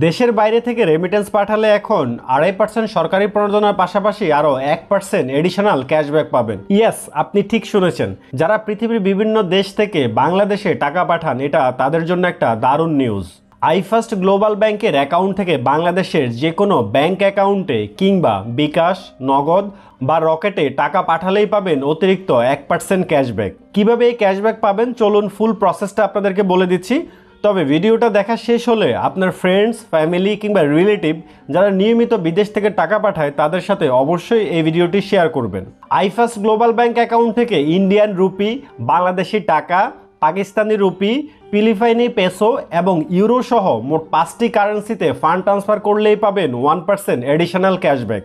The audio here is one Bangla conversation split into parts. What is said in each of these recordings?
দেশের বাইরে থেকে রেমিটেন্স পাঠালে এখন 2.5% সরকারি প্রণোদনার পাশাপাশি আরও 1% এডিশনাল ক্যাশব্যাক পাবেন। ইয়েস, আপনি ঠিক শুনেছেন। যারা পৃথিবীর বিভিন্ন দেশ থেকে বাংলাদেশে টাকা পাঠান, এটা তাদের জন্য একটা দারুণ নিউজ। আইফার্স্ট গ্লোবাল ব্যাংকের অ্যাকাউন্ট থেকে বাংলাদেশের যে কোনো ব্যাংক অ্যাকাউন্টে কিংবা বিকাশ, নগদ বা রকেটে টাকা পাঠালেই পাবেন অতিরিক্ত 1% ক্যাশব্যাক। কিভাবে এই ক্যাশব্যাক পাবেন, চলুন ফুল প্রসেসটা আপনাদেরকে বলে দিচ্ছি। তবে ভিডিওটা দেখা শেষ হলে আপনার ফ্রেন্ডস, ফ্যামিলি কিংবা রিলেটিভ যারা নিয়মিত বিদেশ থেকে টাকা পাঠায় তাদের সাথে অবশ্যই এই ভিডিওটি শেয়ার করবেন। আইফার্স্ট গ্লোবাল ব্যাংক অ্যাকাউন্ট থেকে ইন্ডিয়ান রুপি, বাংলাদেশি টাকা, পাকিস্তানি রুপি, ফিলিপাইনি পেসো এবং ইউরো সহ মোট 5টি কারেন্সিতে ফান্ড ট্রান্সফার করলেই পাবেন 1% এডিশনাল ক্যাশব্যাক।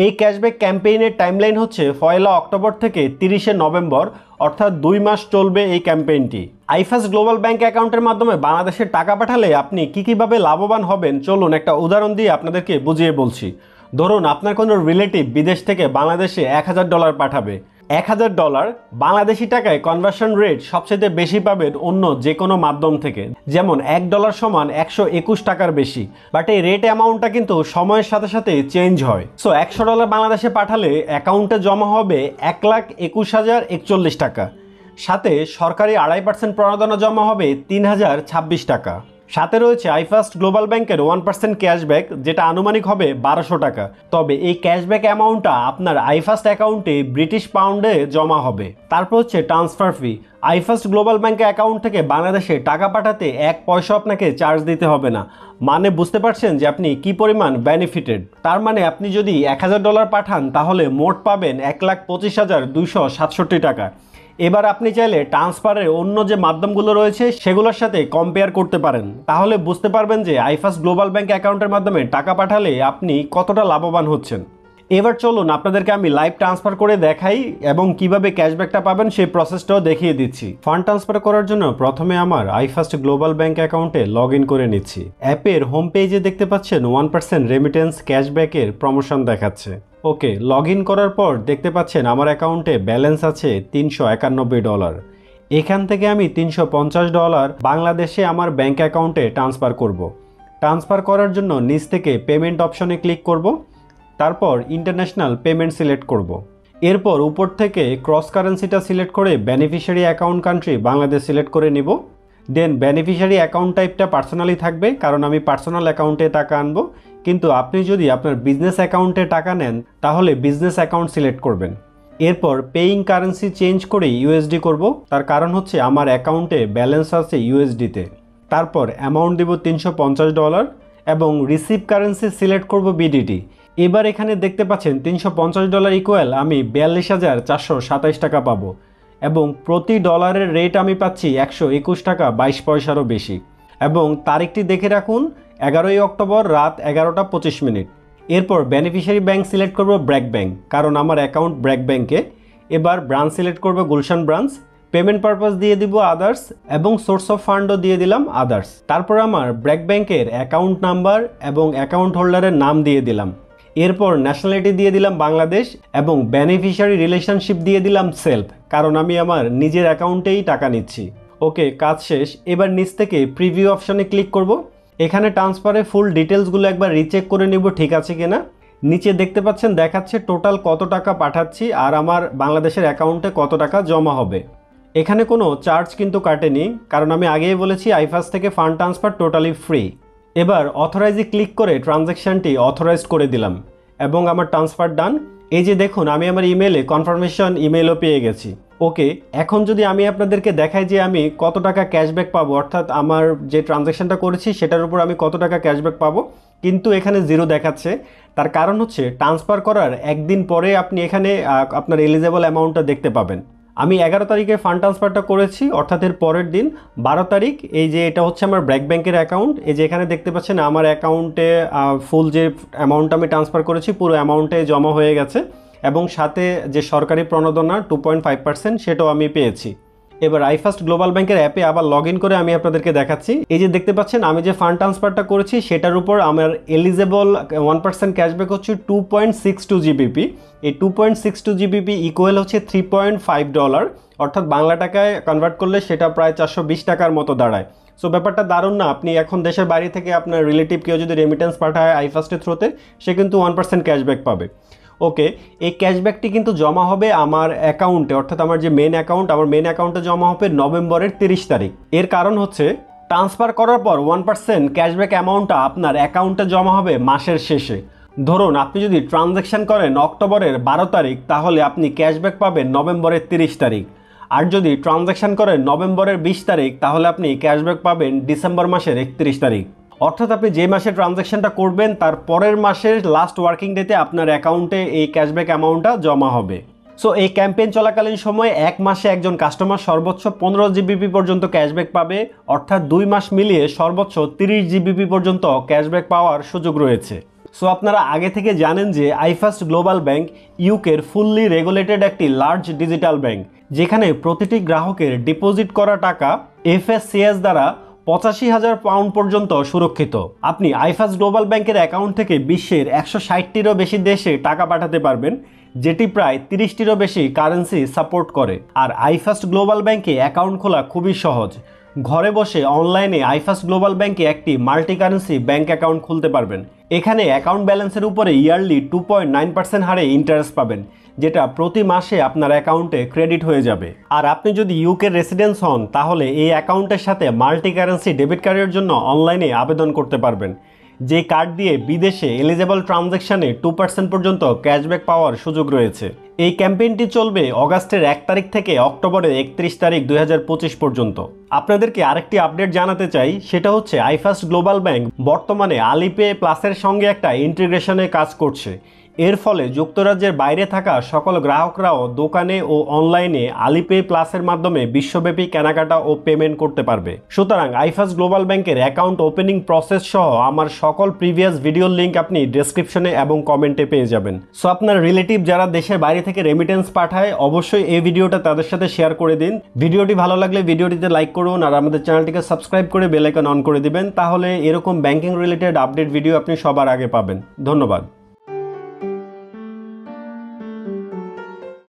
এই ক্যাশব্যাক ক্যাম্পেইনের টাইমলাইন হচ্ছে 1 অক্টোবর থেকে 30 নভেম্বর, অর্থাৎ 2 মাস চলবে এই ক্যাম্পেইনটি। আইফার্স্ট গ্লোবাল ব্যাংক অ্যাকাউন্টের মাধ্যমে বাংলাদেশের টাকা পাঠালে আপনি কীভাবে লাভবান হবেন, চলুন একটা উদাহরণ দিয়ে আপনাদেরকে বুঝিয়ে বলছি। ধরুন আপনার কোনো রিলেটিভ বিদেশ থেকে বাংলাদেশে $1000 পাঠাবে। $1000 বাংলাদেশি টাকায় কনভার্সন রেট সবচেয়ে বেশি পাবেন অন্য যে কোনো মাধ্যম থেকে, যেমন $1 সমান 121 টাকার বেশি। বাট এই রেট অ্যামাউন্টটা কিন্তু সময়ের সাথে সাথে চেঞ্জ হয়। সো $100 বাংলাদেশে পাঠালে অ্যাকাউন্টে জমা হবে 1,21,041 টাকা, সাথে সরকারি 2.5% প্রণোদনা জমা হবে 3,026 টাকা। সাথে রয়েছে আইফার্স্ট গ্লোবাল ব্যাংকের 1% ক্যাশব্যাক, যেটা আনুমানিক হবে 1200 টাকা। তবে এই ক্যাশব্যাক অ্যামাউন্টটা আপনার আইফার্স্ট অ্যাকাউন্টে ব্রিটিশ পাউন্ডে জমা হবে। তারপর হচ্ছে ট্রান্সফার ফি। আইফার্স্ট গ্লোবাল ব্যাংকের অ্যাকাউন্ট থেকে বাংলাদেশে টাকা পাঠাতে 1 পয়সা আপনাকে চার্জ দিতে হবে না। মানে বুঝতে পারছেন যে আপনি কি পরিমাণ বেনিফিটেড। তার মানে আপনি যদি $1000 পাঠান তাহলে মোট পাবেন 1,25,267 টাকা। এবার আপনি চাইলে ট্রান্সফারের অন্য যে মাধ্যমগুলো রয়েছে সেগুলোর সাথে কম্পেয়ার করতে পারেন, তাহলে বুঝতে পারবেন যে আইফার্স্ট গ্লোবাল ব্যাংক অ্যাকাউন্টের মাধ্যমে টাকা পাঠালে আপনি কতটা লাভবান হচ্ছেন। এবার চলুন আপনাদেরকে আমি লাইভ ট্রান্সফার করে দেখাই এবং কিভাবে ক্যাশব্যাকটা পাবেন সেই প্রসেসটাও দেখিয়ে দিচ্ছি। ফান্ড ট্রান্সফার করার জন্য প্রথমে আমার আইফার্স্ট গ্লোবাল ব্যাংক অ্যাকাউন্টে লগ ইন করে নিচ্ছি। অ্যাপের হোম পেজে দেখতে পাচ্ছেন 1% রেমিটেন্স ক্যাশব্যাকের প্রমোশন দেখাচ্ছে। ওকে, লগ ইন করার পর দেখতে পাচ্ছেন আমার অ্যাকাউন্টে ব্যালেন্স আছে $391। এখান থেকে আমি $350 বাংলাদেশে আমার ব্যাংক অ্যাকাউন্টে ট্রান্সফার করব। ট্রান্সফার করার জন্য নিচ থেকে পেমেন্ট অপশনে ক্লিক করব, তারপর ইন্টারন্যাশনাল পেমেন্ট সিলেক্ট করব। এরপর উপর থেকে ক্রস কারেন্সিটা সিলেক্ট করে beneficiary account country Bangladesh select করে নিব। দেন বেনিফিশিয়ারি অ্যাকাউন্ট টাইপটা পার্সোনালি থাকবে, কারণ আমি পার্সোনাল অ্যাকাউন্টে টাকা আনবো। কিন্তু আপনি যদি আপনার বিজনেস অ্যাকাউন্টে টাকা নেন তাহলে বিজনেস অ্যাকাউন্ট সিলেক্ট করবেন। এরপর পেইং কারেন্সি চেঞ্জ করে ইউএসডি করব, তার কারণ হচ্ছে আমার অ্যাকাউন্টে ব্যালেন্স আছে ইউএসডিতে। তারপর অ্যামাউন্ট দিব $350 এবং রিসিভ কারেন্সি সিলেক্ট করব বিডিটি। এবার এখানে দেখতে পাচ্ছেন $350 ইকুয়াল আমি 42,427 টাকা পাবো এবং প্রতি ডলারের রেট আমি পাচ্ছি 121 টাকা 22 পয়সারও বেশি। এবং তারিখটি দেখে রাখুন 11 অক্টোবর রাত 11:25। এরপর বেনিফিশিয়ারি ব্যাংক সিলেক্ট করব ব্র্যাক ব্যাংক, কারণ আমার অ্যাকাউন্ট ব্র্যাক ব্যাংকে। এবার ব্রাঞ্চ সিলেক্ট করব গুলশান ব্রাঞ্চ। পেমেন্ট পারপাস দিয়ে দিব আদার্স এবং সোর্স অফ ফান্ডও দিয়ে দিলাম আদার্স। তারপর আমার ব্র্যাক ব্যাংকের অ্যাকাউন্ট নাম্বার এবং অ্যাকাউন্ট হোল্ডারের নাম দিয়ে দিলাম। এরপর ন্যাশনালিটি দিয়ে দিলাম বাংলাদেশ এবং বেনিফিশিয়ারি রিলেশনশিপ দিয়ে দিলাম সেলফ, কারণ আমি আমার নিজের অ্যাকাউন্টেই টাকা নিচ্ছি। ওকে, কাজ শেষ। এবার নিচ থেকে প্রিভিউ অপশনে ক্লিক করব। এখানে ট্রান্সফারে ফুল ডিটেলসগুলো একবার রিচেক করে নিব ঠিক আছে কিনা। নিচে দেখতে পাচ্ছেন দেখাচ্ছে টোটাল কত টাকা পাঠাচ্ছি আর আমার বাংলাদেশের অ্যাকাউন্টে কত টাকা জমা হবে। এখানে কোনো চার্জ কিন্তু কাটেনি, কারণ আমি আগেই বলেছি আইফার্স্ট থেকে ফান্ড ট্রান্সফার টোটালি ফ্রি। এবার অথরাইজে ক্লিক করে ট্রানজ্যাকশানটি অথরাইজড করে দিলাম এবং আমার ট্রান্সফার ডান। এই যে দেখুন আমি আমার ইমেলে কনফার্মেশন ইমেলও পেয়ে গেছি। ওকে, এখন যদি আমি আপনাদেরকে দেখাই যে আমি কত টাকা ক্যাশব্যাক পাবো, অর্থাৎ আমার যে ট্রানজ্যাকশানটা করেছি সেটার উপর আমি কত টাকা ক্যাশব্যাক পাবো, কিন্তু এখানে 0 দেখাচ্ছে। তার কারণ হচ্ছে ট্রান্সফার করার একদিন পরে আপনি এখানে আপনার এলিজেবল অ্যামাউন্টটা দেখতে পাবেন। আমি 11 তারিখে ফান্ড ট্রান্সফারটা করেছি, অর্থাৎ এর পরের দিন 12 তারিখ। এই যে এটা হচ্ছে আমার ব্র্যাক ব্যাংকের অ্যাকাউন্ট। এই যে এখানে দেখতে পাচ্ছেন আমার অ্যাকাউন্টে ফুল যে অ্যামাউন্ট আমি ট্রান্সফার করেছি পুরো অ্যামাউন্টে জমা হয়ে গেছে এবং সাথে যে সরকারি প্রণোদনা 2.5% সেটাও আমি পেয়েছি। এবার আইফার্স্ট গ্লোবাল ব্যাংকের অ্যাপে আবার লগ ইন করে আমি আপনাদেরকে দেখাচ্ছি। এই যে দেখতে পাচ্ছেন আমি যে ফান্ড ট্রান্সফারটা করেছি সেটার উপর আমার এলিজেবল 1% ক্যাশব্যাক হচ্ছে 2.62 জিবিপি। এই 2.62 জিবিপি ইকুয়াল হচ্ছে $3.5, অর্থাৎ বাংলা টাকায় কনভার্ট করলে সেটা প্রায় 420 টাকার মতো দাঁড়ায়। সো ব্যাপারটা দারুণ না? আপনি এখন দেশের বাইরে থেকে আপনার রিলেটিভ কেউ যদি রেমিটেন্স পাঠায় আইফাস্টের থ্রুতে, সে কিন্তু 1% ক্যাশব্যাক পাবে। ওকে, এই ক্যাশব্যাকটি কিন্তু জমা হবে আমার অ্যাকাউন্টে, অর্থাৎ আমার যে মেন অ্যাকাউন্ট, আমার মেন অ্যাকাউন্টে জমা হবে নভেম্বরের 30 তারিখ। এর কারণ হচ্ছে ট্রান্সফার করার পর 1% ক্যাশব্যাক অ্যামাউন্টটা আপনার অ্যাকাউন্টে জমা হবে মাসের শেষে। ধরুন আপনি যদি ট্রানজ্যাকশন করেন অক্টোবরের 12 তারিখ, তাহলে আপনি ক্যাশব্যাক পাবেন নভেম্বরের 30 তারিখ। আর যদি ট্রানজ্যাকশন করেন নভেম্বরের 20 তারিখ, তাহলে আপনি ক্যাশব্যাক পাবেন ডিসেম্বর মাসের 31 তারিখ। অর্থাৎ আপনি যে মাসে ট্রানজ্যাকশনটা করবেন তার পরের মাসের লাস্ট ওয়ার্কিং ডেতে আপনার অ্যাকাউন্টে এই ক্যাশব্যাক অ্যামাউন্টটা জমা হবে। সো এই ক্যাম্পেইন চলাকালীন সময়ে এক মাসে একজন কাস্টমার সর্বোচ্চ 15 জিবিপি পর্যন্ত ক্যাশব্যাক পাবে, অর্থাৎ 2 মাস মিলিয়ে সর্বোচ্চ 30 জিবিপি পর্যন্ত ক্যাশব্যাক পাওয়ার সুযোগ রয়েছে। সো আপনারা আগে থেকে জানেন যে আইফাস্ট গ্লোবাল ব্যাংক ইউকের ফুললি রেগুলেটেড একটি লার্জ ডিজিটাল ব্যাংক, যেখানে প্রতিটি গ্রাহকের ডিপোজিট করা টাকা এফএসসিএস দ্বারা 85,000 পাউন্ড পর্যন্ত সুরক্ষিত। আপনি আইফাস্ট গ্লোবাল ব্যাংকের অ্যাকাউন্ট থেকে বিশ্বের 160টিরও বেশি দেশে টাকা পাঠাতে পারবেন, যেটি প্রায় 30টিরও বেশি কারেন্সি সাপোর্ট করে। আর আইফাস্ট গ্লোবাল ব্যাংকে অ্যাকাউন্ট খোলা খুবই সহজ। ঘরে বসে অনলাইনে আইফাস্ট গ্লোবাল ব্যাংকে একটি মাল্টি কারেন্সি ব্যাংক অ্যাকাউন্ট খুলতে পারবেন। এখানে অ্যাকাউন্ট ব্যালেন্সের উপরে ইয়ারলি 2.9% হারে ইন্টারেস্ট পাবেন, যেটা প্রতি মাসে আপনার অ্যাকাউন্টে ক্রেডিট হয়ে যাবে। আর আপনি যদি ইউকের রেসিডেন্স হন, তাহলে এই অ্যাকাউন্টের সাথে মাল্টি কারেন্সি ডেবিট কার্ডের জন্য অনলাইনে আবেদন করতে পারবেন, যে কার্ড দিয়ে বিদেশে এলিজেবল ট্রানজ্যাকশানে 2% পর্যন্ত ক্যাশব্যাক পাওয়ার সুযোগ রয়েছে। এই ক্যাম্পেইনটি চলবে অগাস্টের 1 তারিখ থেকে অক্টোবরের 31 তারিখ 2025 পর্যন্ত। আপনাদেরকে আরেকটি আপডেট জানাতে চাই, সেটা হচ্ছে আইফাস্ট গ্লোবাল ব্যাংক বর্তমানে আলিপে প্লাসের সঙ্গে একটা ইন্টিগ্রেশনে কাজ করছে। এর ফলে যুক্তরাজ্যের বাইরে থাকা সকল গ্রাহকরাও দোকানে ও অনলাইনে আলিপে প্লাসের মাধ্যমে বিশ্বব্যাপী কেনাকাটা ও পেমেন্ট করতে পারবে। সুতরাং আইফাস্ট গ্লোবাল ব্যাংকের অ্যাকাউন্ট ওপেনিং প্রসেস সহ আমার সকল প্রিভিয়াস ভিডিওর লিঙ্ক আপনি ডেসক্রিপশনে এবং কমেন্টে পেয়ে যাবেন। সো আপনার রিলেটিভ যারা দেশের বাইরে থেকে রেমিটেন্স পাঠায়, অবশ্যই এই ভিডিওটা তাদের সাথে শেয়ার করে দিন। ভিডিওটি ভালো লাগলে ভিডিওটিতে লাইক করুন আর আমাদের চ্যানেলটিকে সাবস্ক্রাইব করে বেল আইকন অন করে দিবেন, তাহলে এরকম ব্যাংকিং রিলেটেড আপডেট ভিডিও আপনি সবার আগে পাবেন। ধন্যবাদ।